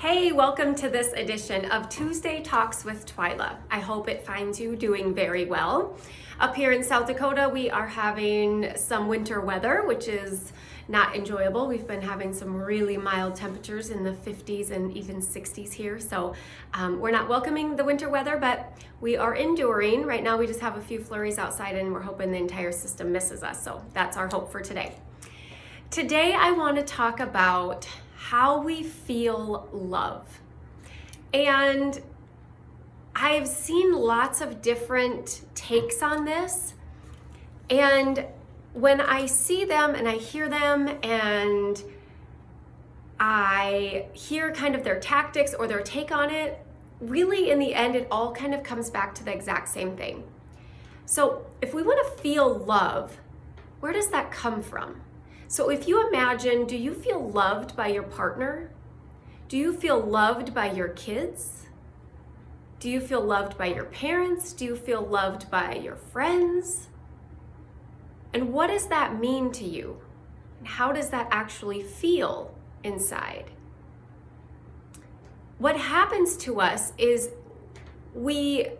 Hey, welcome to this edition of Tuesday Talks with Twyla. I hope it finds you doing very well. Up here in South Dakota, we are having some winter weather, which is not enjoyable. We've been having some really mild temperatures in the 50s and even 60s here. So we're not welcoming the winter weather, but we are enduring. Right now, we just have a few flurries outside and we're hoping the entire system misses us. So that's our hope for today. Today, I want to talk about how we feel love. And I've seen lots of different takes on this. And when I see them and I hear them and I hear kind of their tactics or their take on it, really in the end, it all kind of comes back to the exact same thing. So if we want to feel love, where does that come from? So if you imagine, do you feel loved by your partner? Do you feel loved by your kids? Do you feel loved by your parents? Do you feel loved by your friends? And what does that mean to you? And how does that actually feel inside? What happens to us is we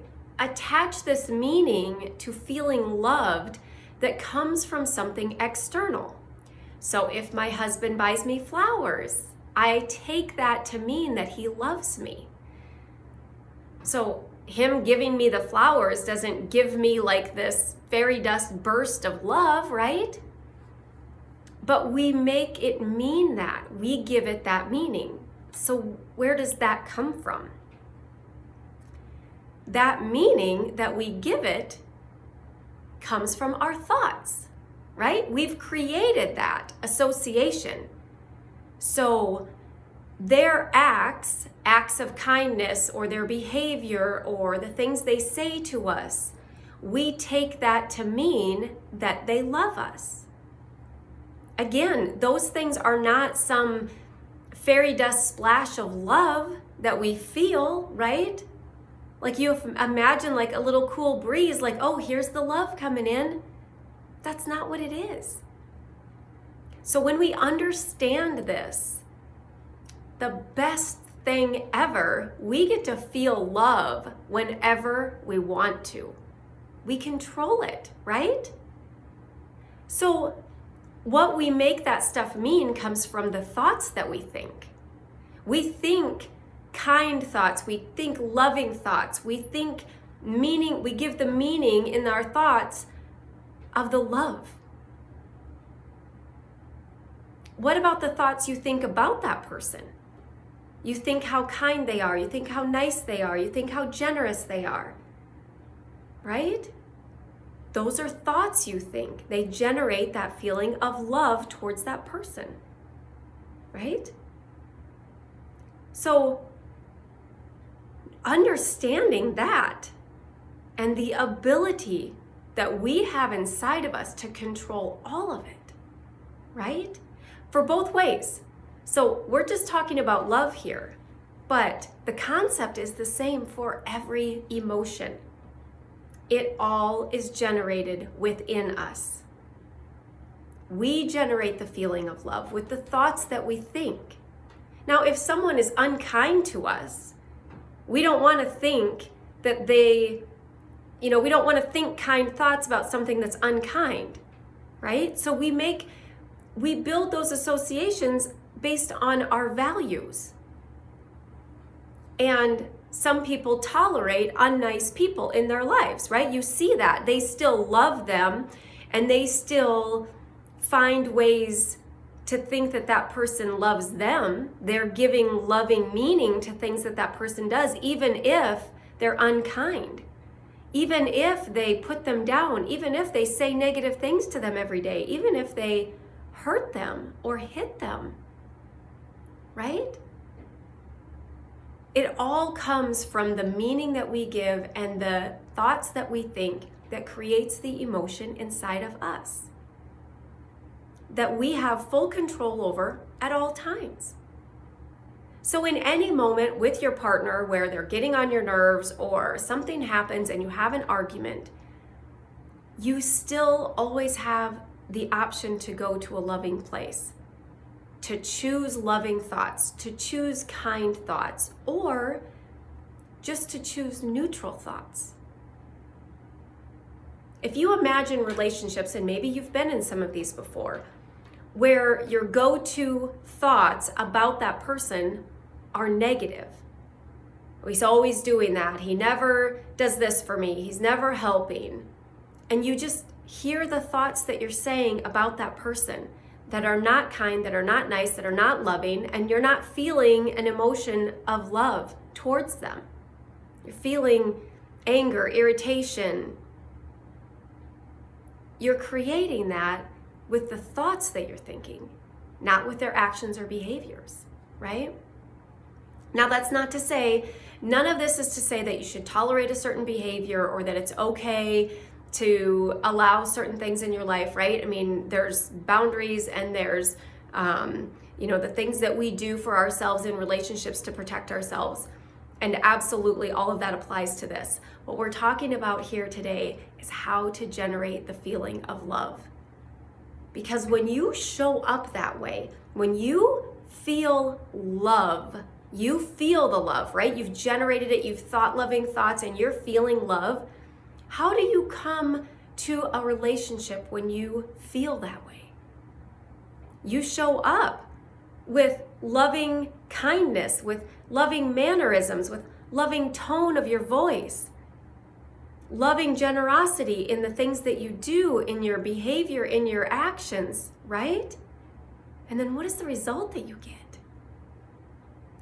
attach this meaning to feeling loved that comes from something external. So if my husband buys me flowers, I take that to mean that he loves me. So him giving me the flowers doesn't give me like this fairy dust burst of love, right? But we make it mean that. We give it that meaning. So where does that come from? That meaning that we give it comes from our thoughts. Right? We've created that association. So their acts of kindness or their behavior or the things they say to us, we take that to mean that they love us. Again, those things are not some fairy dust splash of love that we feel, right? Like you imagine like a little cool breeze, like, oh, here's the love coming in. That's not what it is. So when we understand this, the best thing ever, we get to feel love whenever we want to. We control it, right? So what we make that stuff mean comes from the thoughts that we think. We think kind thoughts, we think loving thoughts, we think meaning, we give the meaning in our thoughts of the love. What about the thoughts you think about that person? You think how kind they are, you think how nice they are, you think how generous they are, right? Those are thoughts you think. They generate that feeling of love towards that person, right? So understanding that and the ability that we have inside of us to control all of it, right? For both ways. So we're just talking about love here, but the concept is the same for every emotion. It all is generated within us. We generate the feeling of love with the thoughts that we think. Now, if someone is unkind to us, we don't want to think that we don't want to think kind thoughts about something that's unkind, right? So we build those associations based on our values. And some people tolerate unnice people in their lives, right? You see that. They still love them and they still find ways to think that that person loves them. They're giving loving meaning to things that that person does, even if they're unkind. Even if they put them down, even if they say negative things to them every day, even if they hurt them or hit them, right? It all comes from the meaning that we give and the thoughts that we think that creates the emotion inside of us that we have full control over at all times. So in any moment with your partner where they're getting on your nerves or something happens and you have an argument, you still always have the option to go to a loving place, to choose loving thoughts, to choose kind thoughts, or just to choose neutral thoughts. If you imagine relationships, and maybe you've been in some of these before, where your go-to thoughts about that person are negative. He's always doing that. He never does this for me. He's never helping. And you just hear the thoughts that you're saying about that person that are not kind, that are not nice, that are not loving, and you're not feeling an emotion of love towards them. You're feeling anger, irritation. You're creating that with the thoughts that you're thinking, not with their actions or behaviors, right? Now, that's not to say, none of this is to say that you should tolerate a certain behavior or that it's okay to allow certain things in your life, right? I mean, there's boundaries and there's, the things that we do for ourselves in relationships to protect ourselves. And absolutely all of that applies to this. What we're talking about here today is how to generate the feeling of love. Because when you show up that way, when you feel love, you feel the love, right? You've generated it, you've thought loving thoughts, and you're feeling love. How do you come to a relationship when you feel that way? You show up with loving kindness, with loving mannerisms, with loving tone of your voice, loving generosity in the things that you do, in your behavior, in your actions, right? And then what is the result that you get?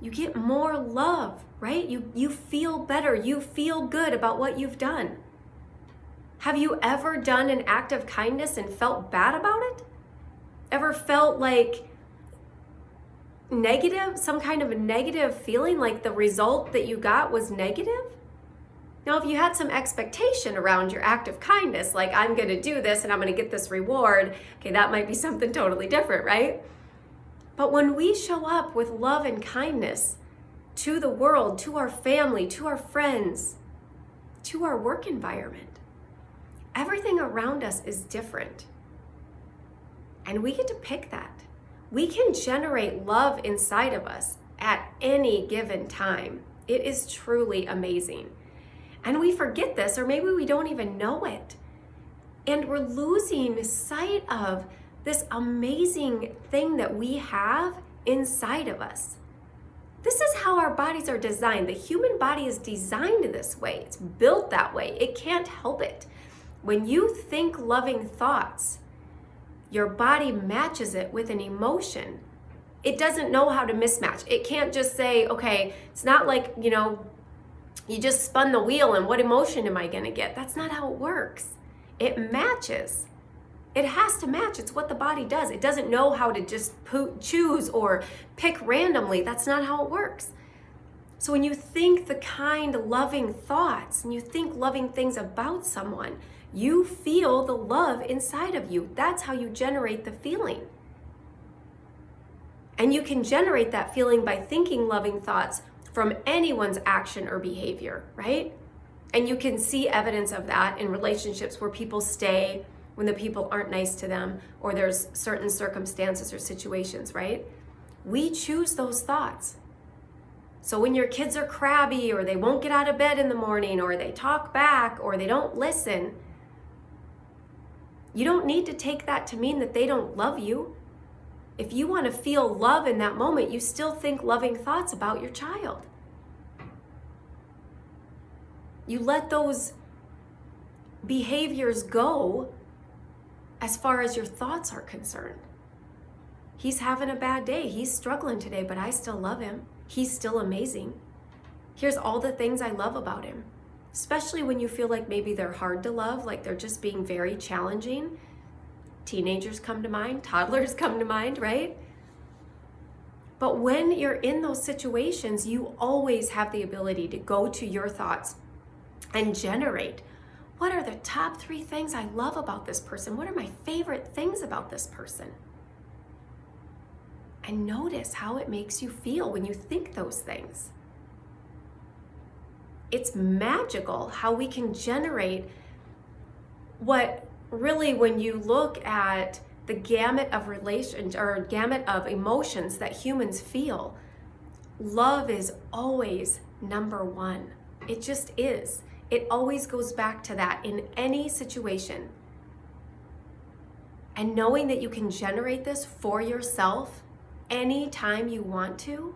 You get more love, right? You feel better. You feel good about what you've done. Have you ever done an act of kindness and felt bad about it? Ever felt like negative, some kind of a negative feeling, like the result that you got was negative? Now, if you had some expectation around your act of kindness, like I'm going to do this and I'm going to get this reward, okay, that might be something totally different, right? But when we show up with love and kindness to the world, to our family, to our friends, to our work environment, everything around us is different. And we get to pick that. We can generate love inside of us at any given time. It is truly amazing. And we forget this, or maybe we don't even know it. And we're losing sight of this amazing thing that we have inside of us. This is how our bodies are designed. The human body is designed this way. It's built that way. It can't help it. When you think loving thoughts, your body matches it with an emotion. It doesn't know how to mismatch. It can't just say, okay, it's not like, you just spun the wheel and what emotion am I going to get? That's not how it works. It matches. It has to match. It's what the body does. It doesn't know how to just choose or pick randomly. That's not how it works. So when you think the kind, loving thoughts and you think loving things about someone, you feel the love inside of you. That's how you generate the feeling. And you can generate that feeling by thinking loving thoughts from anyone's action or behavior, right? And you can see evidence of that in relationships where people stay when the people aren't nice to them, or there's certain circumstances or situations, right? We choose those thoughts. So when your kids are crabby, or they won't get out of bed in the morning, or they talk back, or they don't listen, you don't need to take that to mean that they don't love you. If you want to feel love in that moment, you still think loving thoughts about your child. You let those behaviors go as far as your thoughts are concerned. He's having a bad day. He's struggling today, but I still love him. He's still amazing. Here's all the things I love about him. Especially when you feel like maybe they're hard to love, like they're just being very challenging. Teenagers come to mind, toddlers come to mind, right? But when you're in those situations, you always have the ability to go to your thoughts and generate, what are the top 3 things I love about this person? What are my favorite things about this person? And notice how it makes you feel when you think those things. It's magical how we can generate what really, when you look at the the gamut of relations or gamut of emotions that humans feel, love is always number one. It just is. It always goes back to that in any situation. And knowing that you can generate this for yourself anytime you want to,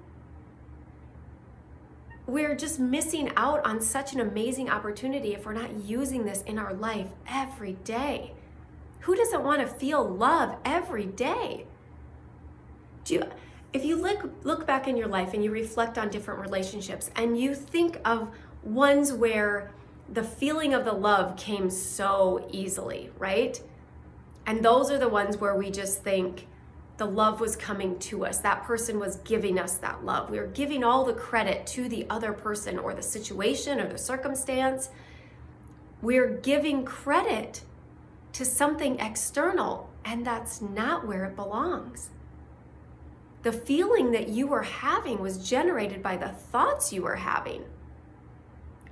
we're just missing out on such an amazing opportunity if we're not using this in our life every day. Who doesn't want to feel love every day? If you look back in your life and you reflect on different relationships and you think of ones where the feeling of the love came so easily, right? And those are the ones where we just think the love was coming to us. That person was giving us that love. We were giving all the credit to the other person or the situation or the circumstance. We're giving credit to something external, and that's not where it belongs. The feeling that you were having was generated by the thoughts you were having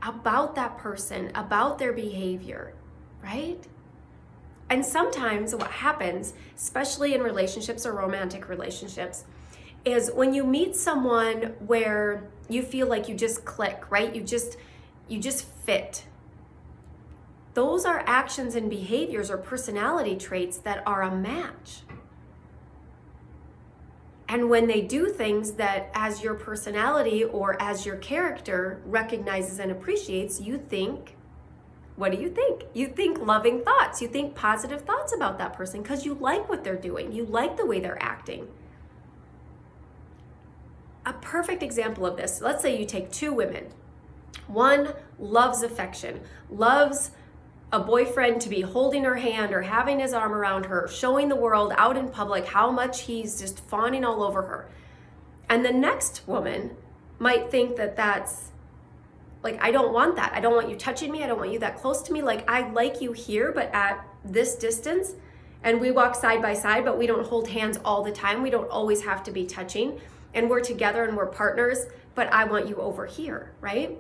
about that person, about their behavior, right? And sometimes what happens, especially in relationships or romantic relationships, is when you meet someone where you feel like you just click, right? You just fit. Those are actions and behaviors or personality traits that are a match. And when they do things that as your personality or as your character recognizes and appreciates, you think, what do you think? You think loving thoughts. You think positive thoughts about that person because you like what they're doing. You like the way they're acting. A perfect example of this, let's say you take two women. One loves affection, loves a boyfriend to be holding her hand or having his arm around her, showing the world out in public how much he's just fawning all over her. And the next woman might think that that's like, I don't want that. I don't want you touching me. I don't want you that close to me. Like, I like you here, but at this distance. And we walk side by side, but we don't hold hands all the time. We don't always have to be touching. And we're together and we're partners, but I want you over here, right?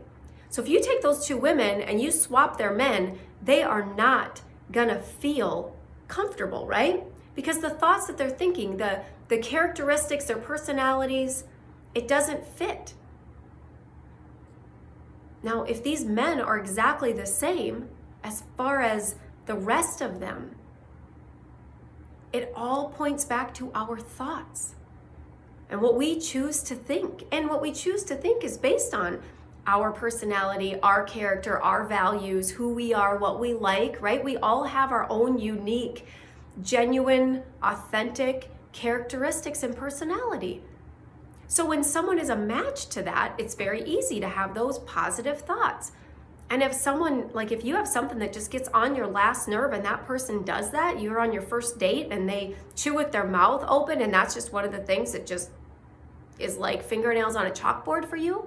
So if you take those two women and you swap their men, they are not gonna feel comfortable, right? Because the thoughts that they're thinking, the characteristics, their personalities, it doesn't fit. Now, if these men are exactly the same as far as the rest of them, it all points back to our thoughts and what we choose to think. And what we choose to think is based on our personality, our character, our values, who we are, what we like, right? We all have our own unique, genuine, authentic characteristics and personality. So when someone is a match to that, it's very easy to have those positive thoughts. And if someone, like if you have something that just gets on your last nerve and that person does that, you're on your first date and they chew with their mouth open and that's just one of the things that just is like fingernails on a chalkboard for you,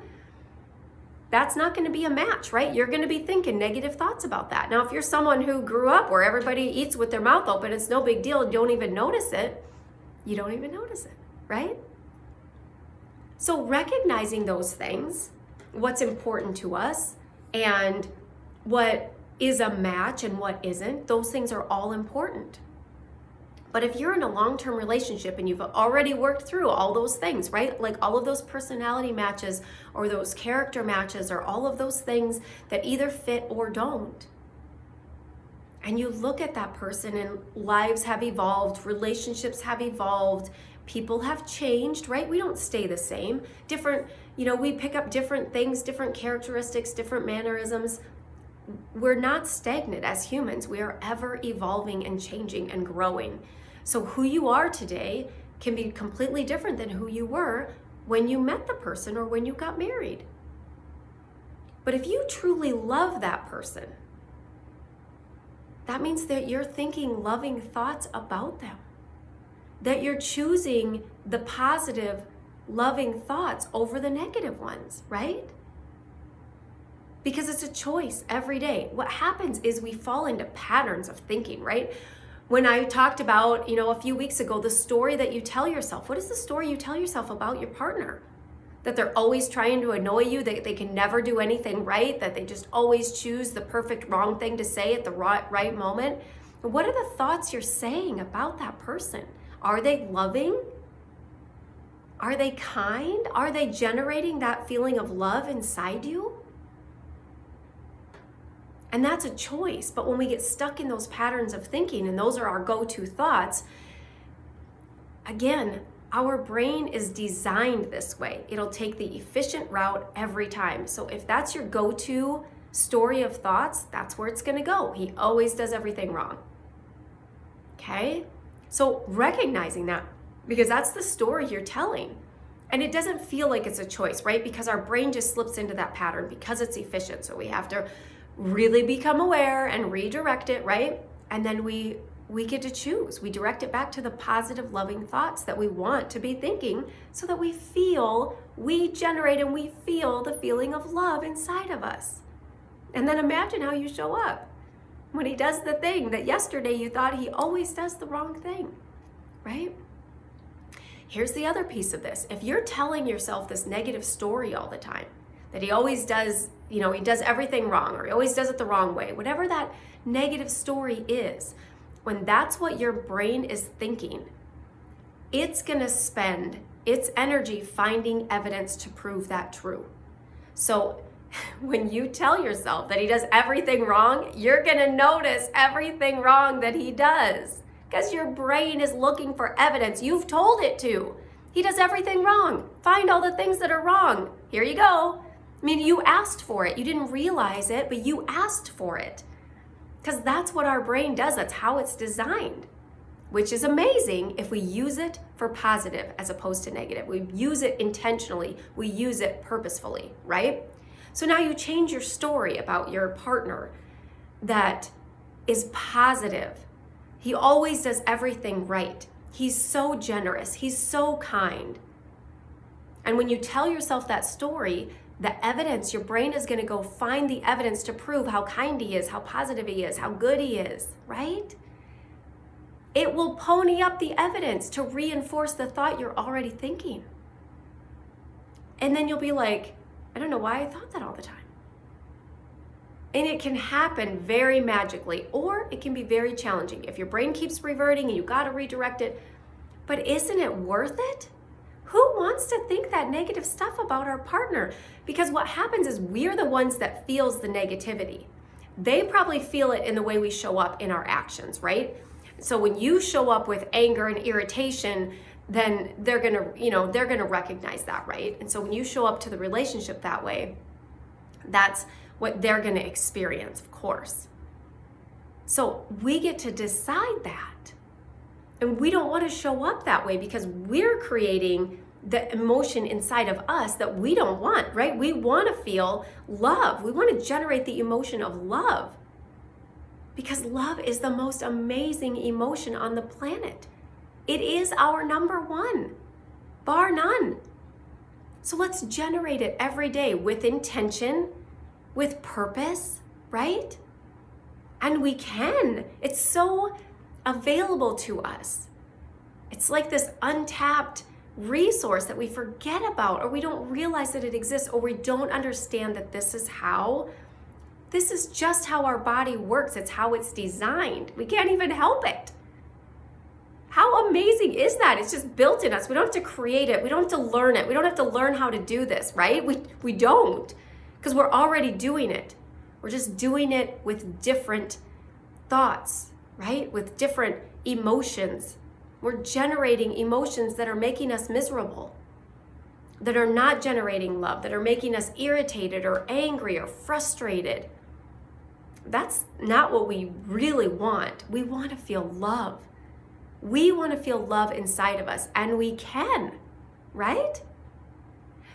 that's not going to be a match, right? You're going to be thinking negative thoughts about that. Now, if you're someone who grew up where everybody eats with their mouth open, it's no big deal, don't even notice it, you don't even notice it, right? So recognizing those things, what's important to us and what is a match and what isn't, those things are all important. But if you're in a long-term relationship and you've already worked through all those things, right? Like all of those personality matches or those character matches or all of those things that either fit or don't. And you look at that person and lives have evolved, relationships have evolved, people have changed, right? We don't stay the same. Different, we pick up different things, different characteristics, different mannerisms. We're not stagnant as humans. We are ever evolving and changing and growing. So who you are today can be completely different than who you were when you met the person or when you got married. But if you truly love that person, that means that you're thinking loving thoughts about them, that you're choosing the positive, loving thoughts over the negative ones, right? Because it's a choice every day. What happens is we fall into patterns of thinking, right? When I talked about, a few weeks ago, the story that you tell yourself, what is the story you tell yourself about your partner? That they're always trying to annoy you, that they can never do anything right, that they just always choose the perfect wrong thing to say at the right moment. What are the thoughts you're saying about that person? Are they loving? Are they kind? Are they generating that feeling of love inside you? And that's a choice. But when we get stuck in those patterns of thinking, and those are our go-to thoughts, again, our brain is designed this way. It'll take the efficient route every time. So if that's your go-to story of thoughts, that's where it's going to go. He always does everything wrong. Okay? So recognizing that, because that's the story you're telling. And it doesn't feel like it's a choice, right? Because our brain just slips into that pattern because it's efficient. So we have to really become aware and redirect it, right? And then we get to choose. We direct it back to the positive, loving thoughts that we want to be thinking so that we generate and we feel the feeling of love inside of us. And then imagine how you show up when he does the thing that yesterday you thought he always does the wrong thing, right? Here's the other piece of this. If you're telling yourself this negative story all the time, that he always does, he does everything wrong, or he always does it the wrong way, whatever that negative story is, when that's what your brain is thinking, it's going to spend its energy finding evidence to prove that true. So when you tell yourself that he does everything wrong, you're going to notice everything wrong that he does because your brain is looking for evidence. You've told it to. He does everything wrong. Find all the things that are wrong. Here you go. I mean, you asked for it. You didn't realize it, but you asked for it. Because that's what our brain does. That's how it's designed, which is amazing if we use it for positive as opposed to negative. We use it intentionally. We use it purposefully, right? So now you change your story about your partner that is positive. He always does everything right. He's so generous. He's so kind. And when you tell yourself that story, the evidence, your brain is going to go find the evidence to prove how kind he is, how positive he is, how good he is, right? It will pony up the evidence to reinforce the thought you're already thinking. And then you'll be like, I don't know why I thought that all the time. And it can happen very magically, or it can be very challenging. If your brain keeps reverting and you got to redirect it, but isn't it worth it? Who wants to think that negative stuff about our partner? Because what happens is we're the ones that feels the negativity. They probably feel it in the way we show up in our actions, right? So when you show up with anger and irritation, then they're gonna recognize that, right? And so when you show up to the relationship that way, that's what they're gonna experience, of course. So we get to decide that. And we don't want to show up that way because we're creating the emotion inside of us that we don't want, right? We want to feel love. We want to generate the emotion of love because love is the most amazing emotion on the planet. It is our number one, bar none. So let's generate it every day with intention, with purpose, right? And we can. It's so available to us. It's like this untapped resource that we forget about, or we don't realize that it exists, or we don't understand that this is just how our body works. It's how it's designed. We can't even help it. How amazing is that? It's just built in us. We don't have to create it. We don't have to learn it. We don't have to learn how to do this, right? We don't, because we're already doing it. We're just doing it with different thoughts, right? With different emotions. We're generating emotions that are making us miserable, that are not generating love, that are making us irritated or angry or frustrated. That's not what we really want. We want to feel love. We want to feel love inside of us, and we can, right?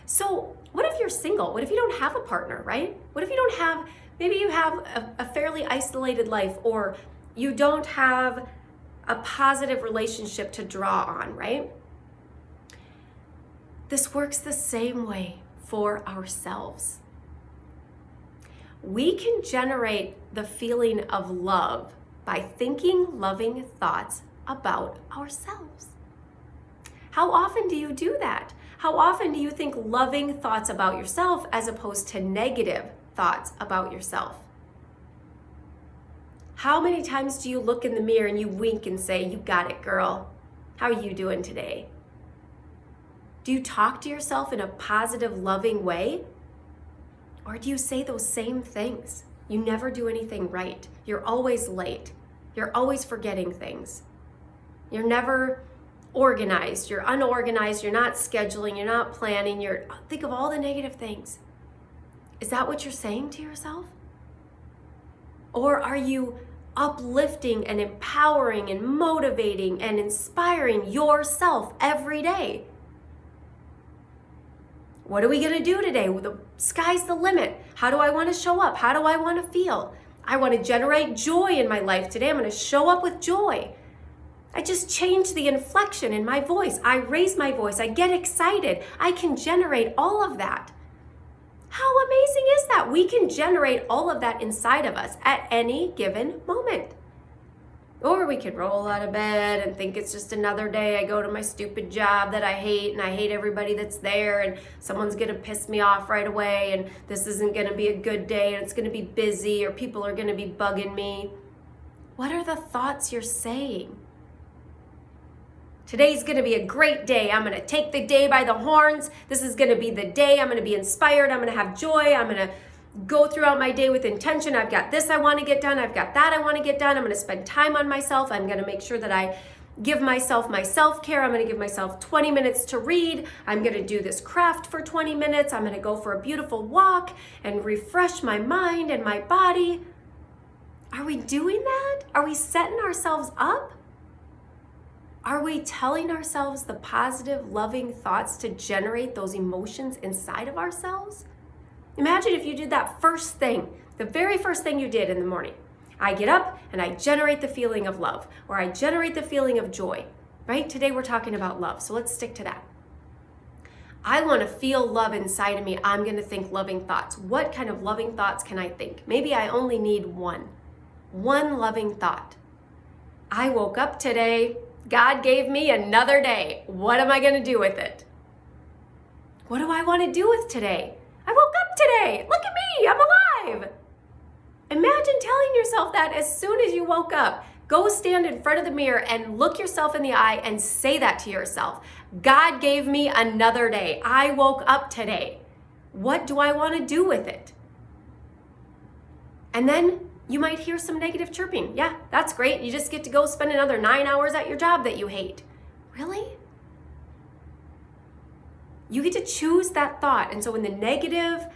So what if you're single? What if you don't have a partner, right? What if you don't have, maybe you have a fairly isolated life, or you don't have a positive relationship to draw on, right? This works the same way for ourselves. We can generate the feeling of love by thinking loving thoughts about ourselves. How often do you do that? How often do you think loving thoughts about yourself as opposed to negative thoughts about yourself? How many times do you look in the mirror and you wink and say, "You got it, girl. How are you doing today?" Do you talk to yourself in a positive, loving way? Or do you say those same things? You never do anything right. You're always late. You're always forgetting things. You're never organized. You're unorganized. You're not scheduling. You're not planning. Think of all the negative things. Is that what you're saying to yourself? Or are you uplifting and empowering and motivating and inspiring yourself every day? What are we going to do today? The sky's the limit. How do I want to show up? How do I want to feel? I want to generate joy in my life today. I'm going to show up with joy. I just change the inflection in my voice. I raise my voice. I get excited. I can generate all of that. How amazing is that? We can generate all of that inside of us at any given moment. Or we could roll out of bed and think it's just another day. I go to my stupid job that I hate, and I hate everybody that's there, and someone's gonna piss me off right away, and this isn't gonna be a good day, and it's gonna be busy, or people are gonna be bugging me. What are the thoughts you're saying? Today's gonna be a great day. I'm gonna take the day by the horns. This is gonna be the day. I'm gonna be inspired. I'm gonna have joy. I'm gonna go throughout my day with intention. I've got this I want to get done. I've got that I want to get done. I'm going to spend time on myself. I'm going to make sure that I give myself my self-care. I'm going to give myself 20 minutes to read. I'm going to do this craft for 20 minutes. I'm going to go for a beautiful walk and refresh my mind and my body. Are we doing that? Are we setting ourselves up? Are we telling ourselves the positive, loving thoughts to generate those emotions inside of ourselves? Imagine if you did that first thing, the very first thing you did in the morning. I get up and I generate the feeling of love, or I generate the feeling of joy, right? Today we're talking about love, so let's stick to that. I want to feel love inside of me. I'm going to think loving thoughts. What kind of loving thoughts can I think? Maybe I only need one loving thought. I woke up today. God gave me another day. What am I going to do with it? What do I want to do with today? I woke up today. Look at me. I'm alive. Imagine telling yourself that as soon as you woke up. Go stand in front of the mirror and look yourself in the eye and say that to yourself. God gave me another day. I woke up today. What do I want to do with it? And then you might hear some negative chirping. Yeah, that's great. You just get to go spend another 9 hours at your job that you hate. Really? You get to choose that thought. And so when the negative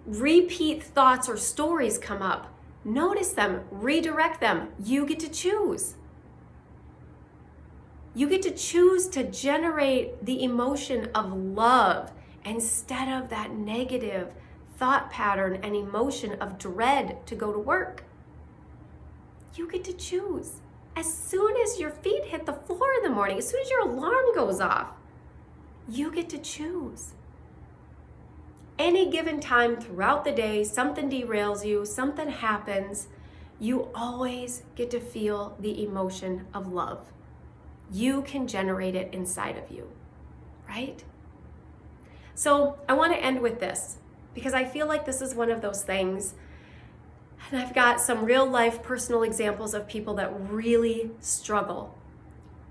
repeat thoughts or stories come up, notice them, redirect them. You get to choose. You get to choose to generate the emotion of love instead of that negative thought pattern and emotion of dread to go to work. You get to choose. As soon as your feet hit the floor in the morning, as soon as your alarm goes off, you get to choose. Any given time throughout the day, something derails you, something happens, you always get to feel the emotion of love. You can generate it inside of you, right? So I want to end with this because I feel like this is one of those things, and I've got some real life personal examples of people that really struggle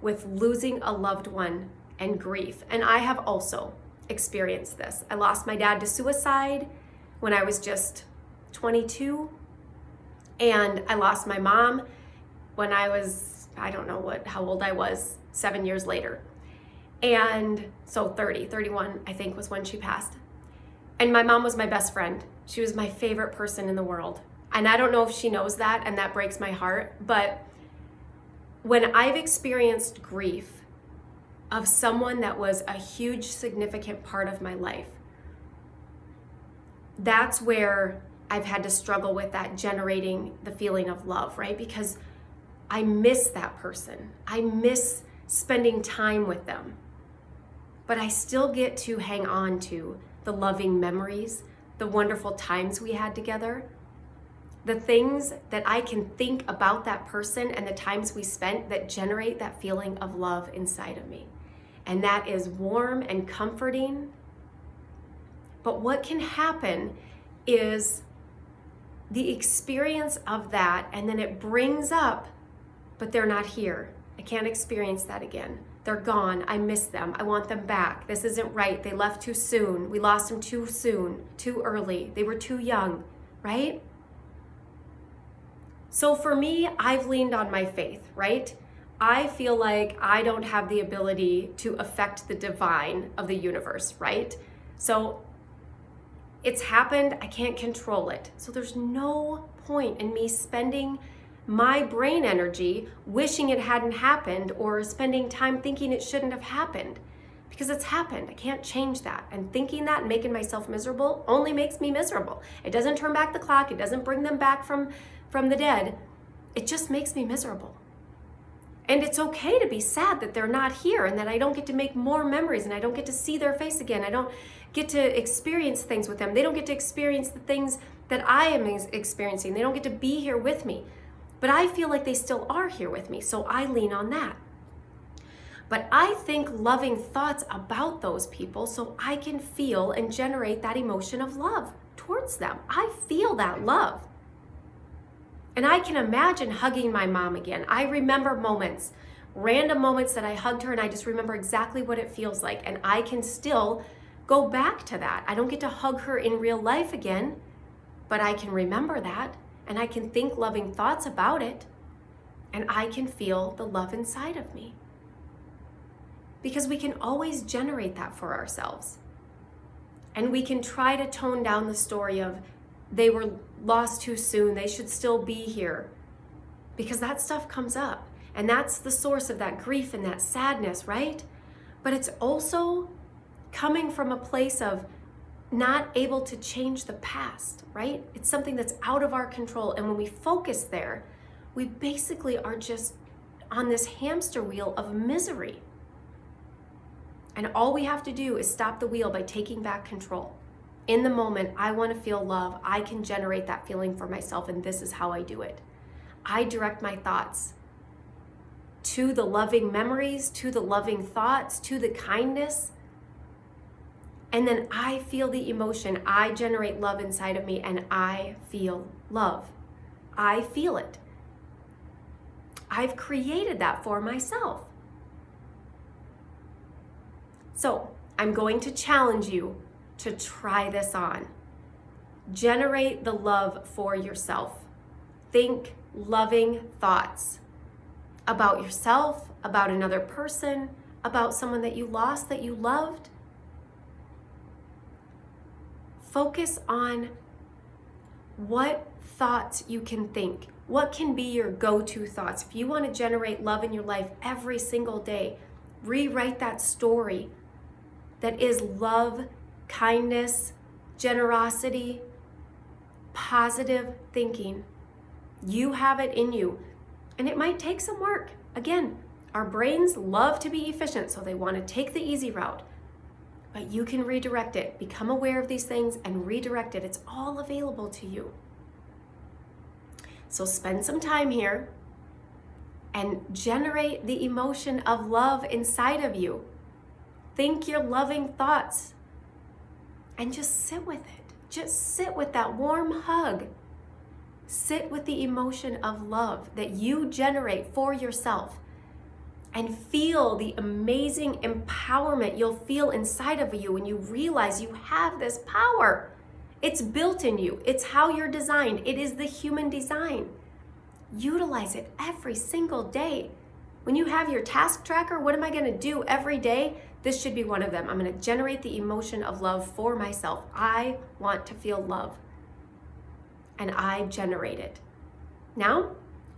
with losing a loved one and grief. And I have also experienced this. I lost my dad to suicide when I was just 22. And I lost my mom when I was, I don't know how old I was, 7 years later. And so 31, I think, was when she passed. And my mom was my best friend. She was my favorite person in the world. And I don't know if she knows that, and that breaks my heart. But when I've experienced grief of someone that was a huge, significant part of my life, that's where I've had to struggle with that, generating the feeling of love, right? Because I miss that person. I miss spending time with them. But I still get to hang on to the loving memories, the wonderful times we had together, the things that I can think about that person and the times we spent that generate that feeling of love inside of me. And that is warm and comforting. But what can happen is the experience of that, and then it brings up, but they're not here. I can't experience that again. They're gone. I miss them. I want them back. This isn't right. They left too soon. We lost them too soon, too early. They were too young, right? So for me, I've leaned on my faith, right? I feel like I don't have the ability to affect the divine of the universe, right? So it's happened. I can't control it. So there's no point in me spending my brain energy wishing it hadn't happened or spending time thinking it shouldn't have happened, because it's happened. I can't change that. And thinking that and making myself miserable only makes me miserable. It doesn't turn back the clock. It doesn't bring them back from the dead. It just makes me miserable. And it's okay to be sad that they're not here and that I don't get to make more memories and I don't get to see their face again. I don't get to experience things with them. They don't get to experience the things that I am experiencing. They don't get to be here with me. But I feel like they still are here with me, so I lean on that. But I think loving thoughts about those people so I can feel and generate that emotion of love towards them. I feel that love. And I can imagine hugging my mom again. I remember moments, random moments that I hugged her, and I just remember exactly what it feels like. And I can still go back to that. I don't get to hug her in real life again, but I can remember that. And I can think loving thoughts about it, and I can feel the love inside of me. Because we can always generate that for ourselves. And we can try to tone down the story of they were lost too soon, they should still be here. Because that stuff comes up, and that's the source of that grief and that sadness, right? But it's also coming from a place of not able to change the past, right? It's something that's out of our control. And when we focus there, we basically are just on this hamster wheel of misery. And all we have to do is stop the wheel by taking back control. In the moment, I want to feel love. I can generate that feeling for myself, and this is how I do it. I direct my thoughts to the loving memories, to the loving thoughts, to the kindness. And then I feel the emotion. I generate love inside of me, and I feel love. I feel it. I've created that for myself. So I'm going to challenge you to try this on. Generate the love for yourself. Think loving thoughts about yourself, about another person, about someone that you lost, that you loved. Focus on what thoughts you can think. What can be your go-to thoughts? If you want to generate love in your life every single day, rewrite that story that is love, kindness, generosity, positive thinking. You have it in you. And it might take some work. Again, our brains love to be efficient, so they want to take the easy route. But you can redirect it. Become aware of these things and redirect it. It's all available to you. So spend some time here and generate the emotion of love inside of you. Think your loving thoughts and just sit with it. Just sit with that warm hug. Sit with the emotion of love that you generate for yourself. And feel the amazing empowerment you'll feel inside of you when you realize you have this power. It's built in you. It's how you're designed. It is the human design. Utilize it every single day. When you have your task tracker, what am I going to do every day? This should be one of them. I'm going to generate the emotion of love for myself. I want to feel love. And I generate it. Now,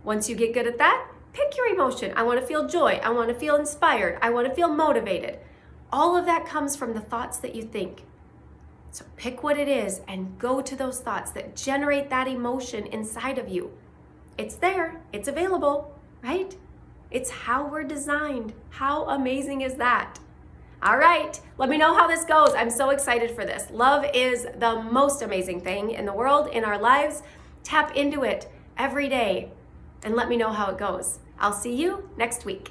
once you get good at that, pick your emotion. I want to feel joy. I want to feel inspired. I want to feel motivated. All of that comes from the thoughts that you think. So pick what it is and go to those thoughts that generate that emotion inside of you. It's there. It's available, right? It's how we're designed. How amazing is that? All right, let me know how this goes. I'm so excited for this. Love is the most amazing thing in the world, in our lives. Tap into it every day and let me know how it goes. I'll see you next week.